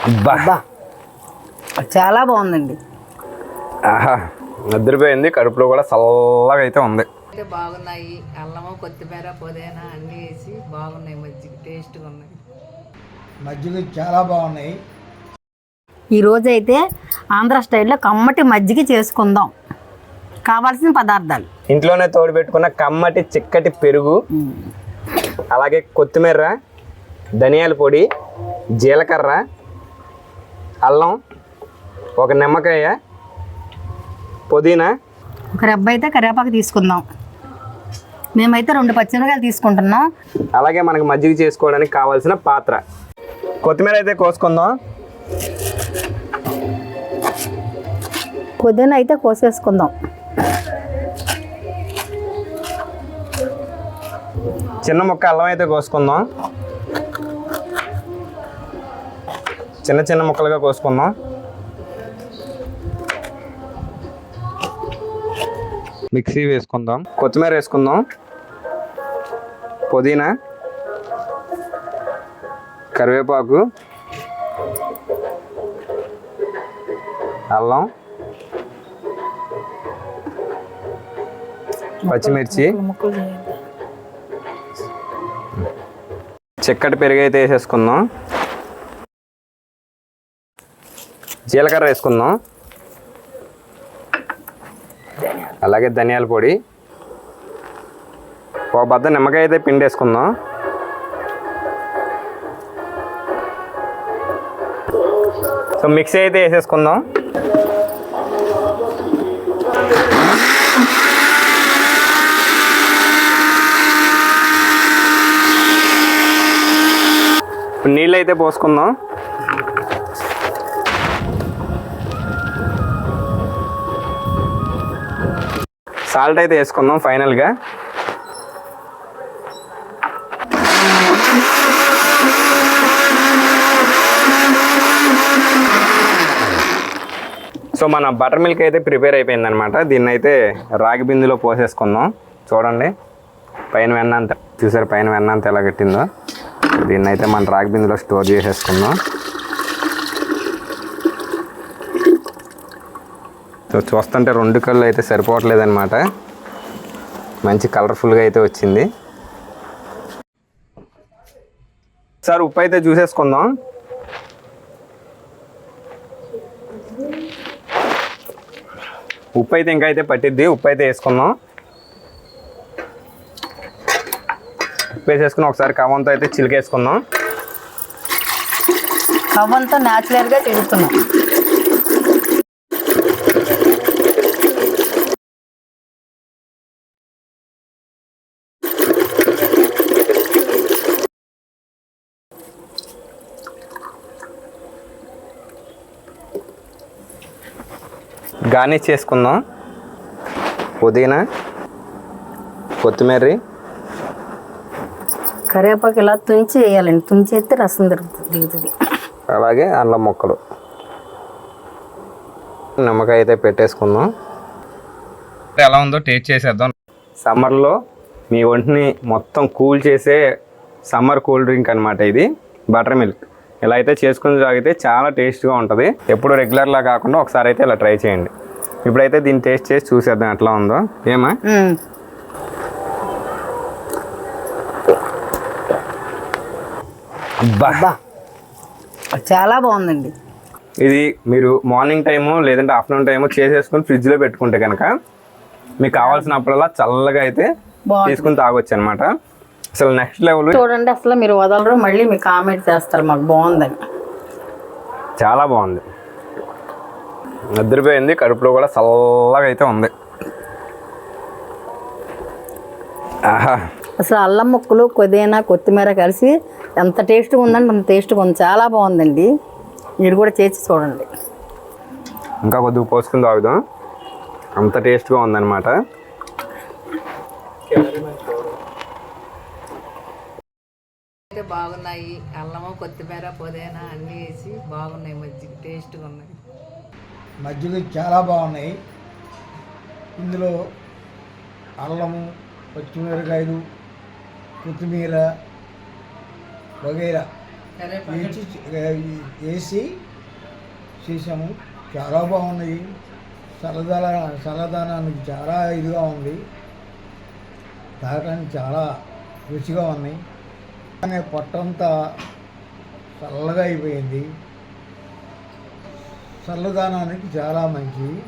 అబ్బా చాలా బాగుందండి. ఆహా నిద్రపోయింది, కడుపులో కూడా చల్లగా అయితే ఉంది. అయితే బాగున్నాయి. అల్లము కొత్తిమీర పుదీనా అన్నీ వేసి బాగున్నాయి. మజ్జిగ టేస్ట్గా ఉన్నాయి. మజ్జిగ చాలా బాగున్నాయి. ఈరోజు అయితే ఆంధ్ర స్టైల్లో కమ్మటి మజ్జిగ చేసుకుందాం. కావాల్సిన పదార్థాలు ఇంట్లోనే తోడు పెట్టుకున్న కమ్మటి చిక్కటి పెరుగు, అలాగే కొత్తిమీర, ధనియాల పొడి, జీలకర్ర, అల్లం, ఒక నిమ్మకాయ, పుదీనా, ఒక రెబ్బ అయితే కరివేపాకు తీసుకుందాం. మేమైతే 2 పచ్చిమిరకాయలు తీసుకుంటున్నాం. అలాగే మనకు మజ్జిగ చేసుకోవడానికి కావాల్సిన పాత్ర. కొత్తిమీర అయితే కోసుకుందాం. పుదీనా అయితే కోసేసుకుందాం. చిన్న ముక్క అల్లం అయితే కోసుకుందాం. చిన్న చిన్న ముక్కలుగా కోసుకుందాం. మిక్సీ వేసుకుందాం. కొత్తిమీర వేసుకుందాం. పుదీనా, కరివేపాకు, అల్లం, పచ్చిమిర్చి, చిక్కటి పెరుగు అయితే వేసేసుకుందాం. జీలకర్ర వేసుకుందాం. అలాగే ధనియాల పొడి, ఒక బద్ద నిమ్మకాయ అయితే పిండి వేసుకుందాం. సో మిక్సీ అయితే వేసేసుకుందాం. ఇప్పుడు నీళ్ళు అయితే పోసుకుందాం. సాల్ట్ అయితే వేసుకుందాం ఫైనల్గా. సో మన బటర్ మిల్క్ అయితే ప్రిపేర్ అయిపోయిందనమాట. దీన్ని అయితే రాగి బిందులో పోసేసుకుందాం. చూడండి పైన వెన్న అంత చూసారు, పైన వెన్న అంత ఎలా కట్టిందో. దీన్ని అయితే మన రాగి బిందులో స్టోర్ చేసేసుకుందాం. సో చూస్తుంటే 2 కళ్ళు అయితే సరిపోవట్లేదన్నమాట. మంచి కలర్ఫుల్గా అయితే వచ్చింది. సార్ ఉప్పు అయితే చూసేసుకుందాం. ఉప్పు అయితే ఇంకా అయితే పట్టిద్ది. ఉప్పు అయితే వేసుకుందాం. ఉప్పు వేసేసుకుని ఒకసారి కవ్వంతో అయితే చిలికేసుకుందాం. కవ్వంతో న్యాచురల్గా తిరుగుతున్నాం. గార్నిష్ చేసుకుందాం. పుదీనా, కొత్తిమీర, కరివేపాకు ఇలా తుంచి వేయాలండి. తుంచి అయితే రసం దిగుతుంది. అలాగే అల్లం ముక్కలు, నిమ్మకాయ అయితే పెట్టేసుకుందాం. ఎలా ఉందో టేస్ట్ చేసేద్దాం. సమ్మర్లో మీ ఒంటిని మొత్తం కూల్ చేసే సమ్మర్ కూల్ డ్రింక్ అనమాట ఇది బటర్ మిల్క్. ఇలా అయితే చేసుకుని తాగితే చాలా టేస్ట్గా ఉంటుంది. ఎప్పుడు రెగ్యులర్లా కాకుండా ఒకసారి అయితే ఇలా ట్రై చేయండి. ఇప్పుడైతే దీన్ని టేస్ట్ చేసి చూసేద్దాం ఎట్లా ఉందో. ఏమా అబ్బా చాలా బాగుందండి. ఇది మీరు మార్నింగ్ టైము లేదంటే ఆఫ్టర్నూన్ టైము చేసేసుకుని ఫ్రిడ్జ్లో పెట్టుకుంటే కనుక మీకు కావాల్సినప్పుడల్లా చల్లగా అయితే తీసుకుని తాగొచ్చు అనమాట. అసలు నెక్స్ట్ లెవెల్. చూడండి అసలు మీరు వదలరు, మళ్ళీ మీరు కామెంట్ చేస్తారు మాకు బాగుందని. చాలా బాగుంది. నిద్రపోయింది, కడుపులో కూడా చల్లగా అయితే ఉంది. ఆహా అసలు అల్లం ముక్కలు, పుదీనా, కొత్తిమీర కలిసి ఎంత టేస్ట్గా ఉందండి, అంత టేస్ట్గా ఉంది. చాలా బాగుందండి. మీరు కూడా చేసి చూడండి. ఇంకా కొద్దిగా పోసుకుని తాగుదాం. అంత టేస్ట్గా ఉందన్నమాట. అయితే బాగున్నాయి. అల్లము కొత్తిమీర పుదీనా అన్నీ వేసి బాగున్నాయి. మజ్జిగ టేస్ట్గా ఉన్నాయి. మజ్జిగ చాలా బాగున్నాయి. ఇందులో అల్లము, పచ్చిమిరకాయలు, కొత్తిమీర వగైరా వేసి వేసి చేసాము. చాలా బాగున్నాయి. చల్లదనానికి చాలా ఇదిగా ఉంది. తాగడానికి చాలా రుచిగా ఉన్నాయి. కానీ పొట్టంతా చల్లగా అయిపోయింది. చల్లదనానికి చాలా మంచిది.